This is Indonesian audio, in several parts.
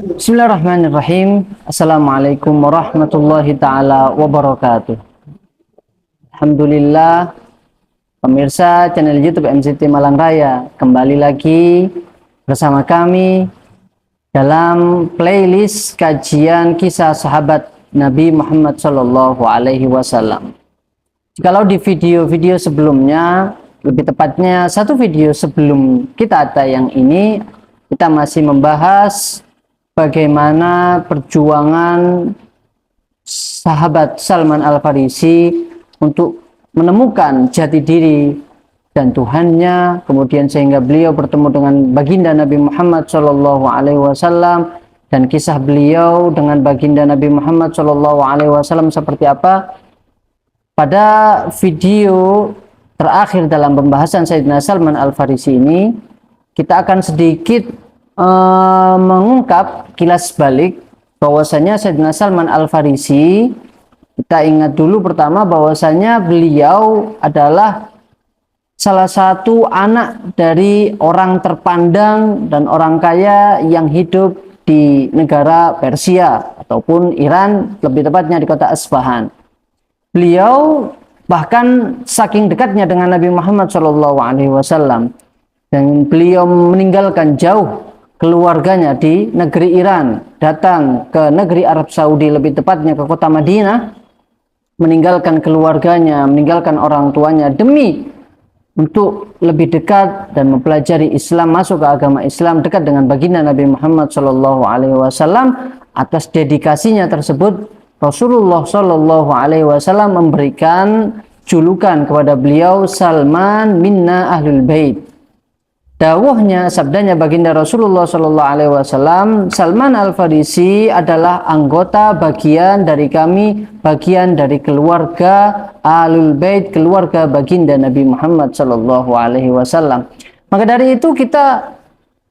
Bismillahirrahmanirrahim. Assalamualaikum warahmatullahi ta'ala wabarakatuh. Alhamdulillah, pemirsa channel YouTube MCT Malang Raya, kembali lagi bersama kami dalam playlist kajian kisah sahabat Nabi Muhammad Sallallahu Alaihi Wasallam. Kalau di video-video sebelumnya, lebih tepatnya satu video sebelum kita tayang ini, kita masih membahas bagaimana perjuangan sahabat Salman Al-Farisi untuk menemukan jati diri dan Tuhannya, kemudian sehingga beliau bertemu dengan baginda Nabi Muhammad Shallallahu Alaihi Wasallam, dan kisah beliau dengan baginda Nabi Muhammad Shallallahu Alaihi Wasallam seperti apa. Pada video terakhir dalam pembahasan Sayyidina Salman Al-Farisi ini, kita akan sedikit mengungkap kilas balik bahwasanya Sayyidina Salman Al-Farisi, kita ingat dulu pertama bahwasanya beliau adalah salah satu anak dari orang terpandang dan orang kaya yang hidup di negara Persia ataupun Iran, lebih tepatnya di kota Isfahan. Beliau bahkan saking dekatnya dengan Nabi Muhammad SAW, dan beliau meninggalkan jauh keluarganya di negeri Iran, datang ke negeri Arab Saudi, lebih tepatnya ke kota Madinah, meninggalkan keluarganya, meninggalkan orang tuanya demi untuk lebih dekat dan mempelajari Islam, masuk ke agama Islam, dekat dengan baginda Nabi Muhammad SAW. Atas dedikasinya tersebut, Rasulullah SAW memberikan julukan kepada beliau Salman minna ahlul bait. Dawuhnya, sabdanya baginda Rasulullah SAW, Salman Al-Farisi adalah anggota bagian dari kami, bagian dari keluarga Ahlul Bait, keluarga baginda Nabi Muhammad SAW. Maka dari itu kita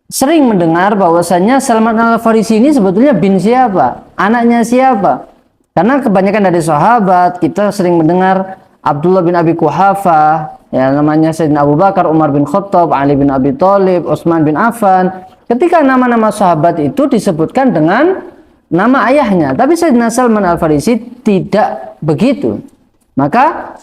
sering mendengar bahwasanya Salman Al-Farisi ini sebetulnya bin siapa, anaknya siapa. Karena kebanyakan dari sahabat kita sering mendengar Abdullah bin Abi Quhafa, ya namanya Sayyidina Abu Bakar, Umar bin Khattab, Ali bin Abi Thalib, Utsman bin Affan. Ketika nama-nama sahabat itu disebutkan dengan nama ayahnya, tapi Sayyidina Salman Al-Farisi tidak begitu. Maka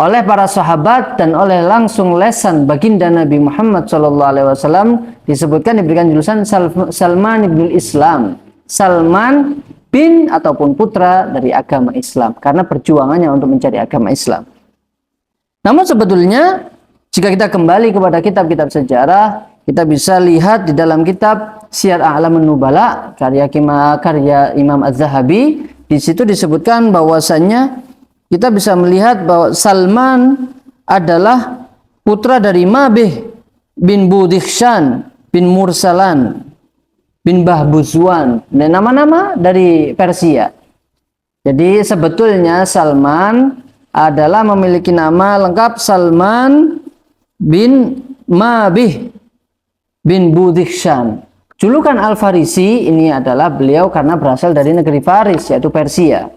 oleh para sahabat dan oleh langsung lesan baginda Nabi Muhammad SAW disebutkan, diberikan julukan Salman ibn Islam, Salman bin ataupun putra dari agama Islam, karena perjuangannya untuk mencari agama Islam. Namun sebetulnya jika kita kembali kepada kitab-kitab sejarah, kita bisa lihat di dalam kitab Syiar A'lamun Nubala karya Imam Az-Zahabi, di situ disebutkan bahwasannya kita bisa melihat bahwa Salman adalah putra dari Mabih bin Budikhshan bin Mursalan bin Bahbuzwan, dan nama-nama dari Persia. Jadi sebetulnya Salman adalah memiliki nama lengkap Salman bin Mabih bin Budikhshan. Julukan Al-Farisi ini adalah beliau karena berasal dari negeri Faris, yaitu Persia.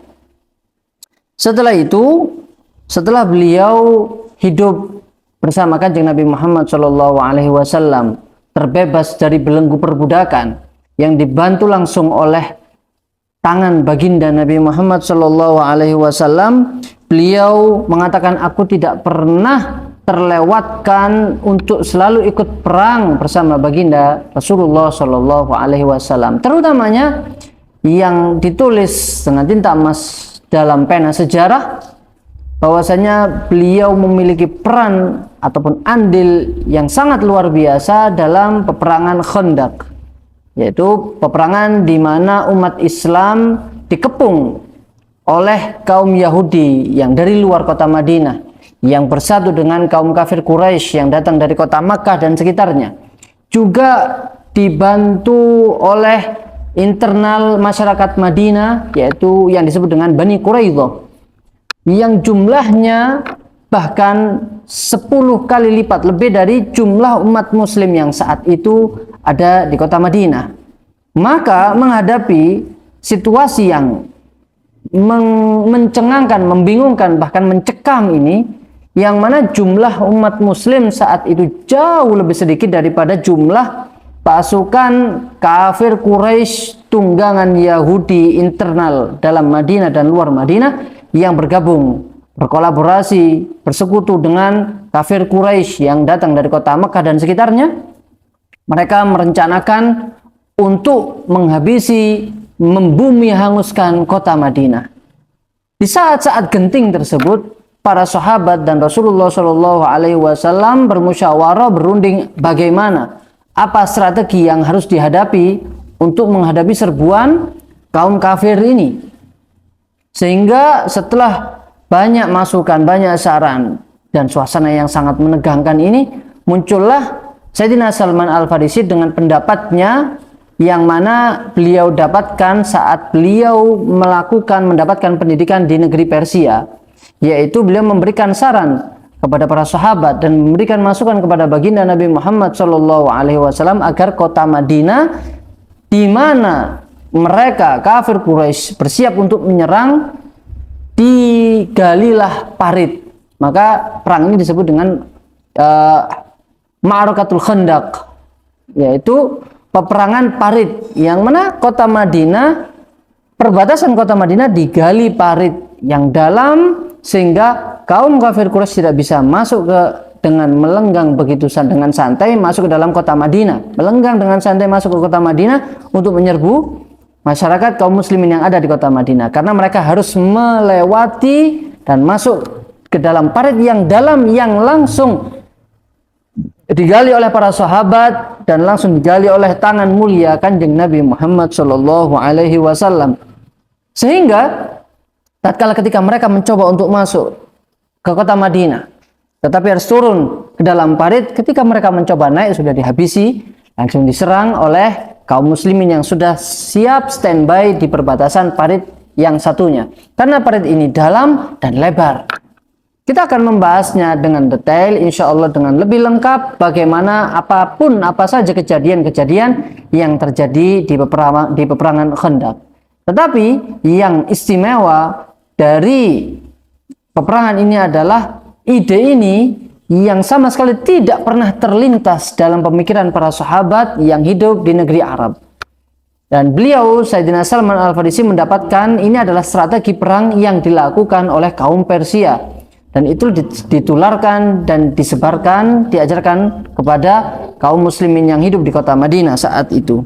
Setelah itu, setelah beliau hidup bersama Kanjeng Nabi Muhammad SAW, terbebas dari belenggu perbudakan yang dibantu langsung oleh tangan baginda Nabi Muhammad SAW, beliau mengatakan, aku tidak pernah terlewatkan untuk selalu ikut perang bersama baginda Rasulullah SAW, terutamanya yang ditulis dengan tinta emas dalam pena sejarah, bahwasanya beliau memiliki peran ataupun andil yang sangat luar biasa dalam peperangan Khandaq, yaitu peperangan di mana umat Islam dikepung oleh kaum Yahudi yang dari luar kota Madinah, yang bersatu dengan kaum kafir Quraisy yang datang dari kota Makkah dan sekitarnya, juga dibantu oleh internal masyarakat Madinah, yaitu yang disebut dengan Bani Quraidah, yang jumlahnya bahkan 10 kali lipat lebih dari jumlah umat muslim yang saat itu ada di kota Madinah. Maka menghadapi situasi yang mencengangkan, membingungkan, bahkan mencekam ini, yang mana jumlah umat muslim saat itu jauh lebih sedikit daripada jumlah pasukan kafir Quraisy tunggangan Yahudi internal dalam Madinah dan luar Madinah yang bergabung, berkolaborasi, bersekutu dengan kafir Quraisy yang datang dari kota Mekah dan sekitarnya. Mereka merencanakan untuk menghabisi, membumi hanguskan kota Madinah. Di saat-saat genting tersebut, para sahabat dan Rasulullah Shallallahu Alaihi Wasallam bermusyawarah, berunding bagaimana, apa strategi yang harus dihadapi untuk menghadapi serbuan kaum kafir ini. Sehingga setelah banyak masukan, banyak saran dan suasana yang sangat menegangkan ini, muncullah Sayyidina Salman Al-Farisi dengan pendapatnya yang mana beliau dapatkan saat beliau mendapatkan pendidikan di negeri Persia, yaitu beliau memberikan saran kepada para sahabat dan memberikan masukan kepada baginda Nabi Muhammad SAW agar kota Madinah, di mana mereka kafir Quraisy bersiap untuk menyerang, digalilah parit. Maka perang ini disebut dengan Ma'arakatul Khandaq, yaitu peperangan parit, yang mana kota Madinah, perbatasan kota Madinah digali parit yang dalam sehingga kaum kafir Quraisy tidak bisa masuk dengan melenggang begitu dengan santai masuk ke dalam kota Madinah, melenggang dengan santai masuk ke kota Madinah untuk menyerbu masyarakat kaum muslimin yang ada di kota Madinah, karena mereka harus melewati dan masuk ke dalam parit yang dalam yang langsung digali oleh para sahabat dan langsung digali oleh tangan mulia Kanjeng Nabi Muhammad Shallallahu Alaihi Wasallam. Sehingga tatkala ketika mereka mencoba untuk masuk ke kota Madinah, tetapi harus turun ke dalam parit, ketika mereka mencoba naik sudah dihabisi, langsung diserang oleh kaum muslimin yang sudah siap standby di perbatasan parit yang satunya. Karena parit ini dalam dan lebar. Kita akan membahasnya dengan detail, insya Allah dengan lebih lengkap, bagaimana apa saja kejadian-kejadian yang terjadi di peperangan Khandaq. Tetapi yang istimewa dari peperangan ini adalah ide ini yang sama sekali tidak pernah terlintas dalam pemikiran para sahabat yang hidup di negeri Arab. Dan beliau, Sayyidina Salman Al-Farisi, mendapatkan ini adalah strategi perang yang dilakukan oleh kaum Persia. Dan itu ditularkan dan disebarkan, diajarkan kepada kaum muslimin yang hidup di kota Madinah saat itu.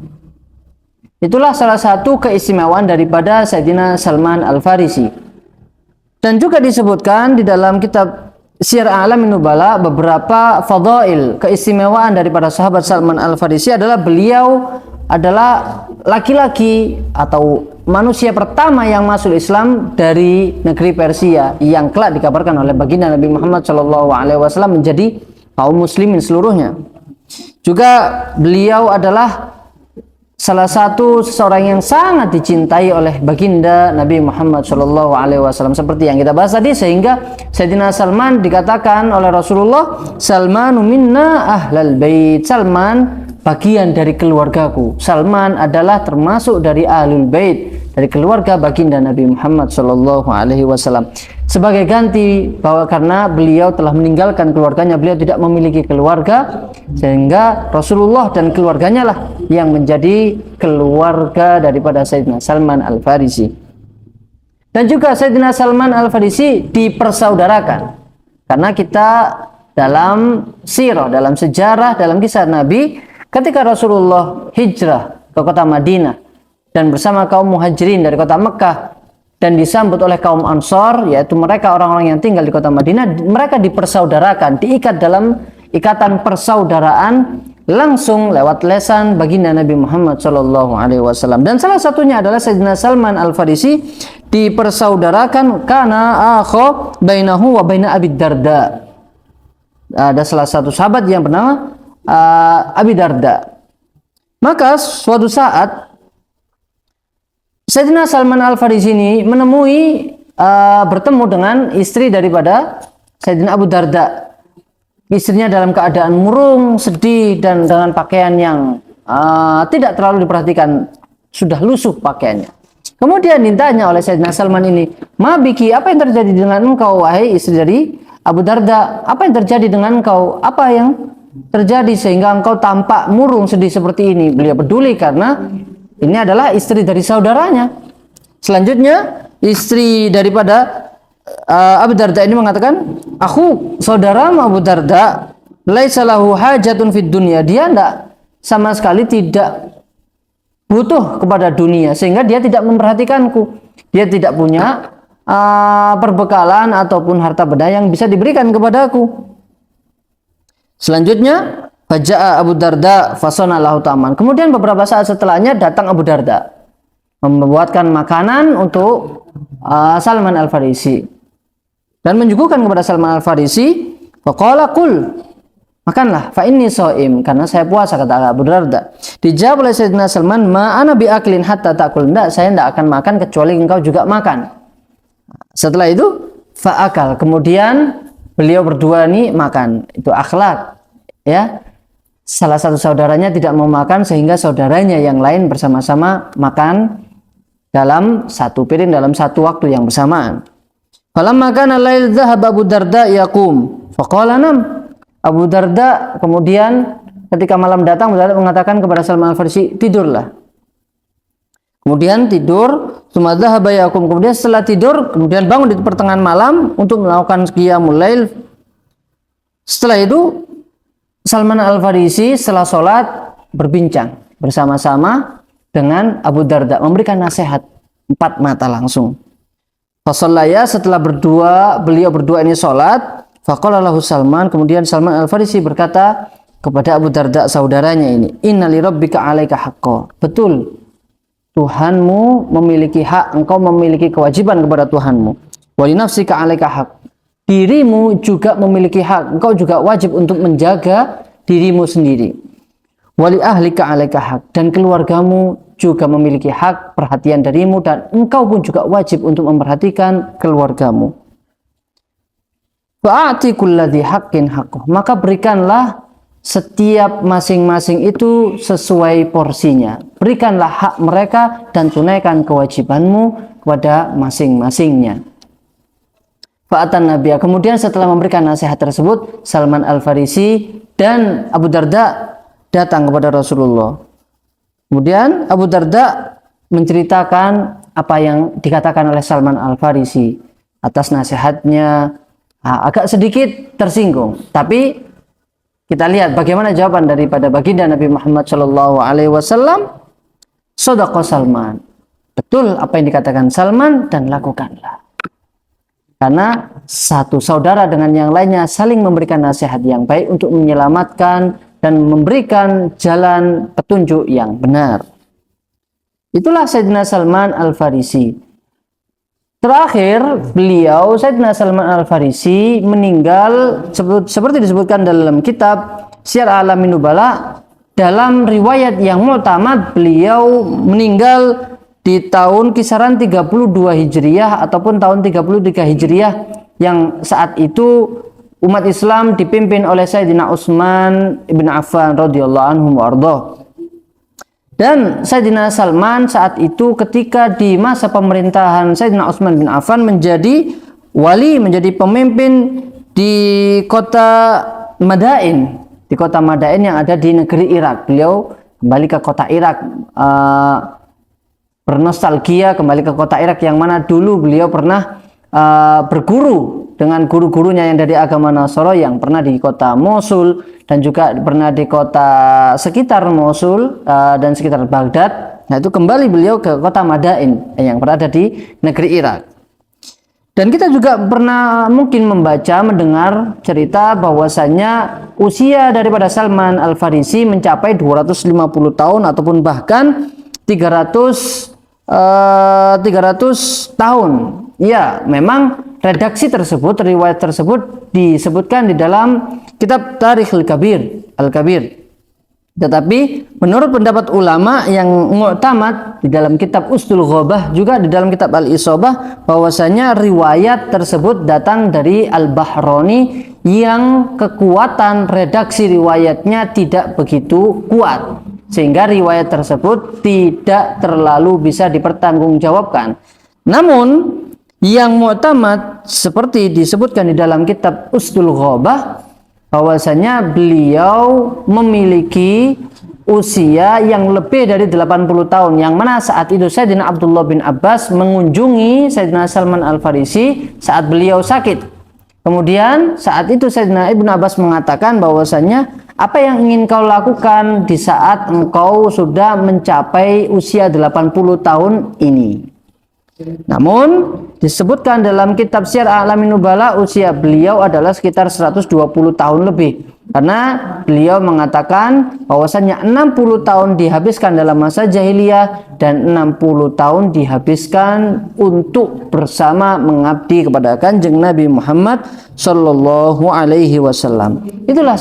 Itulah salah satu keistimewaan daripada Sayyidina Salman Al-Farisi. Dan juga disebutkan di dalam kitab Syiar A'lamin Nubala beberapa fadail, keistimewaan daripada sahabat Salman Al-Farisi adalah beliau adalah laki-laki atau manusia pertama yang masuk Islam dari negeri Persia, yang kelak dikabarkan oleh baginda Nabi Muhammad SAW menjadi kaum muslimin seluruhnya. Juga beliau adalah salah satu seseorang yang sangat dicintai oleh baginda Nabi Muhammad SAW, seperti yang kita bahas tadi, sehingga Sayyidina Salman dikatakan oleh Rasulullah, Salmanu minna ahlal bait, Salman bagian dari keluargaku. Salman adalah termasuk dari ahlul bait, dari keluarga baginda Nabi Muhammad SAW. Sebagai ganti bahwa karena beliau telah meninggalkan keluarganya, beliau tidak memiliki keluarga, sehingga Rasulullah dan keluarganya lah yang menjadi keluarga daripada Sayyidina Salman Al-Farisi. Dan juga Sayyidina Salman Al-Farisi dipersaudarakan, karena kita dalam sirah, dalam sejarah, dalam kisah Nabi, ketika Rasulullah hijrah ke kota Madinah dan bersama kaum muhajirin dari kota Mekah dan disambut oleh kaum Ansor, yaitu mereka orang-orang yang tinggal di kota Madinah, mereka dipersaudarakan, diikat dalam ikatan persaudaraan langsung lewat lesan baginda Nabi Muhammad SAW. Dan salah satunya adalah Sayyidina Salman Al-Farisi dipersaudarakan karena akho bainahu wa baina Abi Darda. Ada salah satu sahabat yang bernama Abi Darda. Maka suatu saat Sayyidina Salman Al-Farisi ini menemui bertemu dengan istri daripada Sayyidina Abu Darda. Istrinya dalam keadaan murung, sedih, dan dengan pakaian yang tidak terlalu diperhatikan, sudah lusuh pakaiannya. Kemudian ditanya oleh Sayyidina Salman ini, "Ma biki, apa yang terjadi dengan engkau wahai istri dari Abu Darda? Apa yang terjadi dengan engkau? Apa yang terjadi sehingga engkau tampak murung sedih seperti ini? Beliau peduli karena ini adalah istri dari saudaranya. Selanjutnya istri daripada Abu Darda ini mengatakan, aku saudara Abu Darda, laisa lahu hajatun fid dunya. Dia sama sekali tidak butuh kepada dunia sehingga dia tidak memperhatikanku. Dia tidak punya perbekalan ataupun harta benda yang bisa diberikan kepadaku. Selanjutnya faja'a Abu Darda fasana lahu ta'man. Kemudian beberapa saat setelahnya datang Abu Darda membuatkan makanan untuk Salman Al-Farisi dan menyuguhkan kepada Salman Al-Farisi. Faqala qul, makanlah, fa inni shaim, karena saya puasa, kata Abu Darda. Dijawab oleh Sayyidina Salman, ma ana bi aklin hatta ta'kul. Enggak, saya tidak akan makan kecuali engkau juga makan. Setelah itu fa'akal, kemudian beliau berdua ini makan. Itu akhlak, ya. Salah satu saudaranya tidak mau makan sehingga saudaranya yang lain bersama-sama makan dalam satu piring dalam satu waktu yang bersamaan. Falamma kana lail dhahaba Abu Darda yaqum faqala nam. Abu Darda kemudian ketika malam datang, Abu Darda mengatakan kepada Salman Al-Farisi, tidurlah. Kemudian tidur, kemudian setelah tidur, kemudian bangun di pertengahan malam untuk melakukan qiyamul lail. Setelah itu, Salman Al-Farisi setelah sholat berbincang bersama-sama dengan Abu Darda, memberikan nasihat 4 mata langsung. Fasallaya, setelah beliau berdua ini sholat, faqala lahu Salman, kemudian Salman Al-Farisi berkata kepada Abu Darda saudaranya ini, inna li rabbika 'alaika haqqo. Betul, Tuhanmu memiliki hak, engkau memiliki kewajiban kepada Tuhanmu. Wa li nafsika 'alaika haq. Dirimu juga memiliki hak, engkau juga wajib untuk menjaga dirimu sendiri. Wa li ahlika 'alaika haq, dan keluargamu juga memiliki hak perhatian darimu, dan engkau pun juga wajib untuk memperhatikan keluargamu. Fa'ati kulladzi haqqin haqqah, maka berikanlah setiap masing-masing itu sesuai porsinya. Berikanlah hak mereka dan tunaikan kewajibanmu kepada masing-masingnya. Fa'atan Nabiya, kemudian setelah memberikan nasihat tersebut, Salman Al-Farisi dan Abu Darda datang kepada Rasulullah. Kemudian Abu Darda menceritakan apa yang dikatakan oleh Salman Al-Farisi. Atas nasihatnya agak sedikit tersinggung, tapi kita lihat bagaimana jawaban daripada baginda Nabi Muhammad SAW. Shadaqa Salman, betul apa yang dikatakan Salman dan lakukanlah. Karena satu saudara dengan yang lainnya saling memberikan nasihat yang baik untuk menyelamatkan dan memberikan jalan petunjuk yang benar. Itulah Sayyidina Salman Al-Farisi. Terakhir, Sayyidina Salman Al-Farisi meninggal seperti disebutkan dalam kitab Syiar A'lamin Nubala. Dalam riwayat yang mu'tamad, beliau meninggal di tahun kisaran 32 Hijriah ataupun tahun 33 Hijriah, yang saat itu umat Islam dipimpin oleh Sayyidina Utsman ibn Affan radhiyallahu anhu warḍah. Dan Sayyidina Salman saat itu ketika di masa pemerintahan Sayyidina Utsman bin Affan menjadi wali, menjadi pemimpin di kota Madain, yang ada di negeri Irak. Beliau kembali ke kota Irak, bernostalgia kembali ke kota Irak yang mana dulu beliau pernah berguru dengan guru-gurunya yang dari agama Nasara yang pernah di kota Mosul dan juga pernah di kota sekitar Mosul dan sekitar Baghdad. Nah, itu kembali beliau ke kota Madain yang berada di negeri Irak. Dan kita juga pernah mungkin mendengar cerita bahwasanya usia daripada Salman Al-Farisi mencapai 250 tahun ataupun bahkan 300 tahun. Ya, memang redaksi tersebut, riwayat tersebut disebutkan di dalam kitab Tarikh Al-Kabir. Tetapi menurut pendapat ulama yang mu'tamad di dalam kitab Usdul Ghabah, juga di dalam kitab Al-Isabah, bahwasanya riwayat tersebut datang dari Al-Bahrani yang kekuatan redaksi riwayatnya tidak begitu kuat, sehingga riwayat tersebut tidak terlalu bisa dipertanggungjawabkan. Namun yang mu'tamad seperti disebutkan di dalam kitab Usdul Ghabah, bahwasanya beliau memiliki usia yang lebih dari 80 tahun, yang mana saat itu Sayyidina Abdullah bin Abbas mengunjungi Sayyidina Salman Al-Farisi saat beliau sakit. Kemudian saat itu Sayyidina Ibnu Abbas mengatakan bahwasanya apa yang ingin kau lakukan di saat engkau sudah mencapai usia 80 tahun ini. Namun disebutkan dalam kitab Syiar A'lamin Nubala usia beliau adalah sekitar 120 tahun lebih, karena beliau mengatakan bahwasanya 60 tahun dihabiskan dalam masa jahiliyah dan 60 tahun dihabiskan untuk bersama mengabdi kepada Kanjeng Nabi Muhammad Sallallahu Alaihi Wasallam. Itulah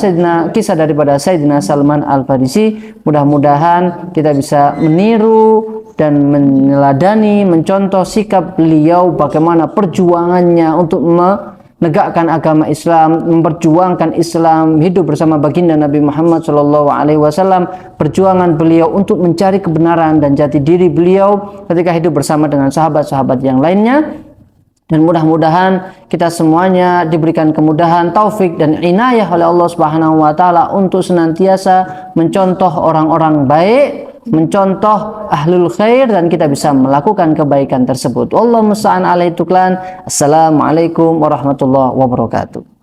kisah daripada Sayyidina Salman Al-Farisi. Mudah-mudahan kita bisa meniru dan meneladani, mencontoh sikap beliau, bagaimana perjuangannya untuk menegakkan agama Islam, memperjuangkan Islam, hidup bersama baginda Nabi Muhammad SAW, perjuangan beliau untuk mencari kebenaran dan jati diri beliau ketika hidup bersama dengan sahabat-sahabat yang lainnya. Dan mudah-mudahan kita semuanya diberikan kemudahan, taufik dan inayah oleh Allah Subhanahu wa taala untuk senantiasa mencontoh orang-orang baik, mencontoh ahlul khair, dan kita bisa melakukan kebaikan tersebut. Wallahu musta'an alaihi tuklan. Assalamualaikum warahmatullahi wabarakatuh.